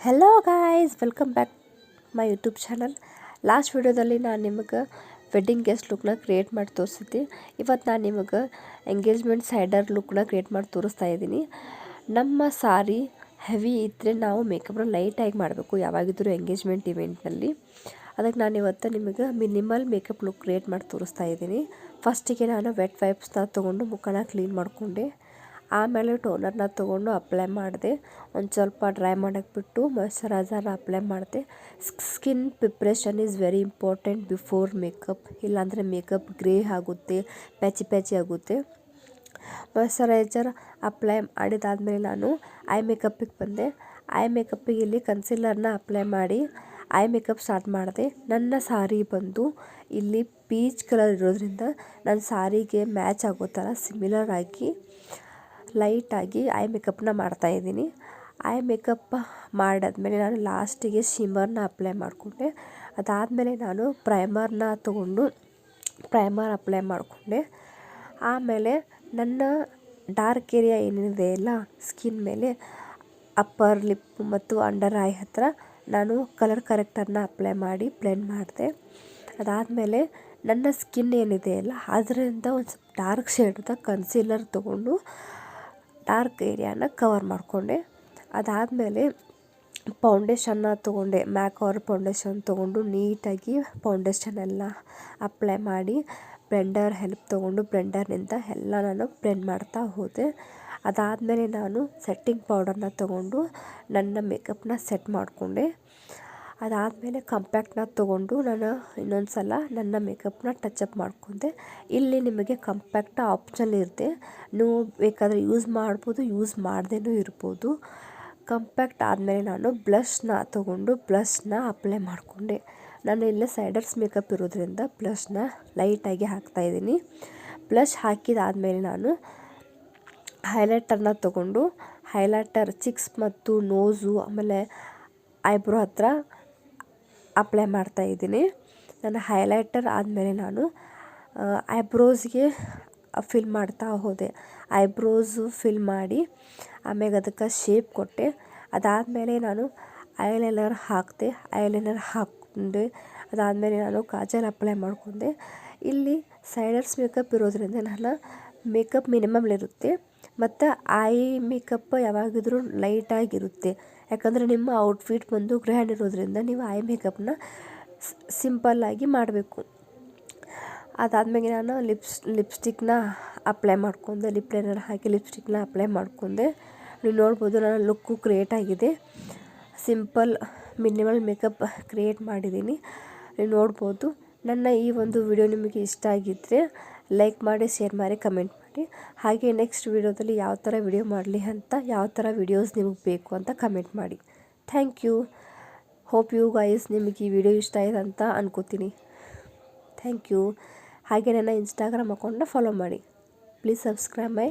Hello guys, welcome back my YouTube channel. Last ವಿಡಿಯೋದಲ್ಲಿ ನಾನು ನಿಮಗೆ ವೆಡ್ಡಿಂಗ್ ಗೆಸ್ಟ್ ಲುಕ್ನ ಕ್ರಿಯೇಟ್ ಮಾಡಿ ತೋರಿಸಿದ್ದೆ. ಇವತ್ತು ನಾನು ನಿಮಗೆ ಎಂಗೇಜ್ಮೆಂಟ್ ಸೈಡರ್ ಲುಕ್ನ ಕ್ರಿಯೇಟ್ ಮಾಡಿ ತೋರಿಸ್ತಾ ಇದ್ದೀನಿ. ನಮ್ಮ ಸಾರಿ ಹೆವಿ ಇದ್ದರೆ ನಾವು ಮೇಕಪ್ನ ಲೈಟಾಗಿ ಮಾಡಬೇಕು ಯಾವಾಗಿದ್ದರೂ ಎಂಗೇಜ್ಮೆಂಟ್ ಇವೆಂಟ್ನಲ್ಲಿ. ಅದಕ್ಕೆ ನಾನು ಇವತ್ತು ನಿಮಗೆ ಮಿನಿಮಲ್ ಮೇಕಪ್ ಲುಕ್ ಕ್ರಿಯೇಟ್ ಮಾಡಿ ತೋರಿಸ್ತಾ ಇದ್ದೀನಿ. ಫಸ್ಟಿಗೆ ನಾನು ವೆಟ್ ವೈಪ್ಸ್ನ ತೊಗೊಂಡು ಮುಖನ ಕ್ಲೀನ್ ಮಾಡಿಕೊಂಡೆ. ಆಮೇಲೆ ಟೋನರ್ನ ತೊಗೊಂಡು ಅಪ್ಲೈ ಮಾಡಿದೆ. ಒಂದು ಸ್ವಲ್ಪ ಡ್ರೈ ಮಾಡೋಕ್ಕೆ ಬಿಟ್ಟು ಮಾಯ್ಶ್ಚರೈಸರ್ನ ಅಪ್ಲೈ ಮಾಡಿದೆ. Skin preparation is very important before makeup, ಇಲ್ಲಾಂದರೆ ಮೇಕಪ್ ಗ್ರೇ ಆಗುತ್ತೆ, ಪ್ಯಾಚಿ ಆಗುತ್ತೆ. ಮಾಯ್ಶ್ಚರೈಸರ್ ಅಪ್ಲೈ ಮಾಡಿದಾದಮೇಲೆ ನಾನು ಐ ಮೇಕಪ್ಪಿಗೆ ಬಂದೆ. ಐ ಮೇಕಪ್ಪಿಗೆ ಇಲ್ಲಿ ಕನ್ಸೀಲರ್ನ ಅಪ್ಲೈ ಮಾಡಿ ಐ ಮೇಕಪ್ ಸ್ಟಾರ್ಟ್ ಮಾಡಿದೆ. ನನ್ನ ಸಾರಿ ಬಂದು ಇಲ್ಲಿ ಪೀಚ್ ಕಲರ್ ಇರೋದ್ರಿಂದ ನನ್ನ ಸಾರಿಗೆ ಮ್ಯಾಚ್ ಆಗೋ ಥರ ಸಿಮಿಲರ್ ಆಗಿ ಲೈಟಾಗಿ ಐ ಮೇಕಪ್ನ ಮಾಡ್ತಾಯಿದ್ದೀನಿ. ಐ ಮೇಕಪ್ ಮಾಡಾದ್ಮೇಲೆ ನಾನು ಲಾಸ್ಟಿಗೆ ಶಿಮ್ಮರ್ನ ಅಪ್ಲೈ ಮಾಡಿಕೊಂಡೆ. ಅದಾದಮೇಲೆ ನಾನು ಪ್ರೈಮರ್ನ ತೊಗೊಂಡು ಪ್ರೈಮರ್ ಅಪ್ಲೈ ಮಾಡಿಕೊಂಡೆ. ಆಮೇಲೆ ನನ್ನ ಡಾರ್ಕ್ ಏರಿಯಾ ಏನಿದೆ ಅಲ್ಲ ಸ್ಕಿನ್ ಮೇಲೆ, ಅಪ್ಪರ್ ಲಿಪ್ ಮತ್ತು ಅಂಡರ್ ಐ ಹತ್ತಿರ ನಾನು ಕಲರ್ ಕರೆಕ್ಟರ್ನ ಅಪ್ಲೈ ಮಾಡಿ ಬ್ಲೆಂಡ್ ಮಾಡಿದೆ. ಅದಾದಮೇಲೆ ನನ್ನ ಸ್ಕಿನ್ ಏನಿದೆ ಅಲ್ಲ ಅದರಿಂದ ಒಂದು ಸ್ವಲ್ಪ ಡಾರ್ಕ್ ಶೇಡ್ದ ಕನ್ಸೀಲರ್ ತೊಗೊಂಡು ಡಾರ್ಕ್ ಏರಿಯಾನ ಕವರ್ ಮಾಡಿಕೊಂಡೆ. ಅದಾದಮೇಲೆ ಫೌಂಡೇಶನ್ನ ತೊಗೊಂಡೆ. ಮ್ಯಾಕ್ ಅವರ್ ಫೌಂಡೇಶನ್ ತೊಗೊಂಡು ನೀಟಾಗಿ ಫೌಂಡೇಶನ್ ಎಲ್ಲ ಅಪ್ಲೈ ಮಾಡಿ ಬ್ಲೆಂಡರ್ ಹೆಲ್ಪ್ ತೊಗೊಂಡು ಬ್ಲೆಂಡರ್ನಿಂದ ಎಲ್ಲ ನಾನು ಬ್ಲೆಂಡ್ ಮಾಡ್ತಾ ಹೋದೆ. ಅದಾದಮೇಲೆ ನಾನು ಸೆಟ್ಟಿಂಗ್ ಪೌಡರ್ನ ತೊಗೊಂಡು ನನ್ನ ಮೇಕಪ್ನ ಸೆಟ್ ಮಾಡಿಕೊಂಡೆ. ಅದಾದಮೇಲೆ ಕಂಪ್ಯಾಕ್ಟ್ನ ತೊಗೊಂಡು ನಾನು ಇನ್ನೊಂದು ಸಲ ನನ್ನ ಮೇಕಪ್ನ ಟಚಪ್ ಮಾಡ್ಕೊಂಡೆ. ಇಲ್ಲಿ ನಿಮಗೆ ಕಂಪ್ಯಾಕ್ಟ್ ಆಪ್ಷನ್ ಇರುತ್ತೆ, ನೀವು ಬೇಕಾದರೆ ಯೂಸ್ ಮಾಡ್ಬೋದು, ಯೂಸ್ ಮಾಡದೇನೂ ಇರ್ಬೋದು. ಕಂಪ್ಯಾಕ್ಟ್ ಆದಮೇಲೆ ನಾನು ಬ್ಲಷ್ನ ತೊಗೊಂಡು ಬ್ಲಷ್ನ ಅಪ್ಲೈ ಮಾಡಿಕೊಂಡೆ. ನಾನು ಇಲ್ಲೇ ಸೈಡರ್ಸ್ ಮೇಕಪ್ ಇರೋದ್ರಿಂದ ಬ್ಲಷ್ನ ಲೈಟಾಗಿ ಹಾಕ್ತಾಯಿದ್ದೀನಿ. ಬ್ಲಷ್ ಹಾಕಿದಾದಮೇಲೆ ನಾನು ಹೈಲೈಟರ್ನ ತೊಗೊಂಡು ಹೈಲೈಟರ್ ಚಿಕ್ಸ್ ಮತ್ತು ನೋಸು ಆಮೇಲೆ ಐಬ್ರೋ ಹತ್ರ ಅಪ್ಲೈ ಮಾಡ್ತಾಯಿದ್ದೀನಿ. ನನ್ನ ಹೈಲೈಟರ್ ಆದಮೇಲೆ ನಾನು ಐಬ್ರೋಸ್ಗೆ ಫಿಲ್ ಮಾಡ್ತಾ ಹೋದೆ. ಐಬ್ರೋಸು ಫಿಲ್ ಮಾಡಿ ಆಮೇಲೆ ಅದಕ್ಕೆ ಶೇಪ್ ಕೊಟ್ಟೆ. ಅದಾದಮೇಲೆ ನಾನು ಐಲೈನರ್ ಹಾಕಿದೆ. ಐಲೈನರ್ ಹಾಕ್ಕೊಂಡೆ. ಅದಾದಮೇಲೆ ನಾನು ಕಾಜಲ್ ಅಪ್ಲೈ ಮಾಡಿಕೊಂಡೆ. ಇಲ್ಲಿ ಸೈಡರ್ಸ್ ಮೇಕಪ್ ಇರೋದ್ರಿಂದ ನನ್ನ ಮೇಕಪ್ ಮಿನಿಮಮ್ಲಿರುತ್ತೆ ಮತ್ತು ಐ ಮೇಕಪ್ ಯಾವಾಗಿದ್ರೂ ಲೈಟಾಗಿರುತ್ತೆ. ಯಾಕಂದರೆ ನಿಮ್ಮ ಔಟ್ಫಿಟ್ ಬಂದು ಗ್ರ್ಯಾಂಡ್ ಇರೋದ್ರಿಂದ ನೀವು ಐ ಮೇಕಪ್ನ ಸಿಂಪಲ್ಲಾಗಿ ಮಾಡಬೇಕು. ಅದಾದಮೇಲೆ ನಾನು ಲಿಪ್ಸ್ಟಿಕ್ನ ಅಪ್ಲೈ ಮಾಡ್ಕೊಂಡೆ. ಲಿಪ್ ಲೈನರ್ ಹಾಕಿ ಲಿಪ್ಸ್ಟಿಕ್ನ ಅಪ್ಲೈ ಮಾಡ್ಕೊಂಡೆ. ನೀವು ನೋಡ್ಬೋದು ನನ್ನ ಲುಕ್ಕು ಕ್ರಿಯೇಟ್ ಆಗಿದೆ. ಸಿಂಪಲ್ ಮಿನಿಮಲ್ ಮೇಕಪ್ ಕ್ರಿಯೇಟ್ ಮಾಡಿದ್ದೀನಿ. ನೀವು ನೋಡ್ಬೋದು. ನನ್ನ ಈ ಒಂದು ವಿಡಿಯೋ ನಿಮಗೆ ಇಷ್ಟ ಆಗಿದ್ದರೆ ಲೈಕ್ ಮಾಡಿ, ಶೇರ್ ಮಾಡಿ, ಕಮೆಂಟ್ ಮಾಡಿ. ಹಾಗೆ ನೆಕ್ಸ್ಟ್ ವಿಡಿಯೋದಲ್ಲಿ ಯಾವ ಥರ ವಿಡಿಯೋ ಮಾಡಲಿ ಅಂತ, ಯಾವ ಥರ ವಿಡಿಯೋಸ್ ನಿಮಗೆ ಬೇಕು ಅಂತ ಕಮೆಂಟ್ ಮಾಡಿ. Thank you. Hope you guys ನಿಮಗೆ ಈ ವಿಡಿಯೋ ಇಷ್ಟ ಆಯ್ತು ಅಂತ ಅನ್ಕೋತೀನಿ. Thank you. ಹಾಗೆ ನನ್ನ ಇನ್ಸ್ಟಾಗ್ರಾಮ್ ಅಕೌಂಟ್ನ ಫಾಲೋ ಮಾಡಿ. Please subscribe my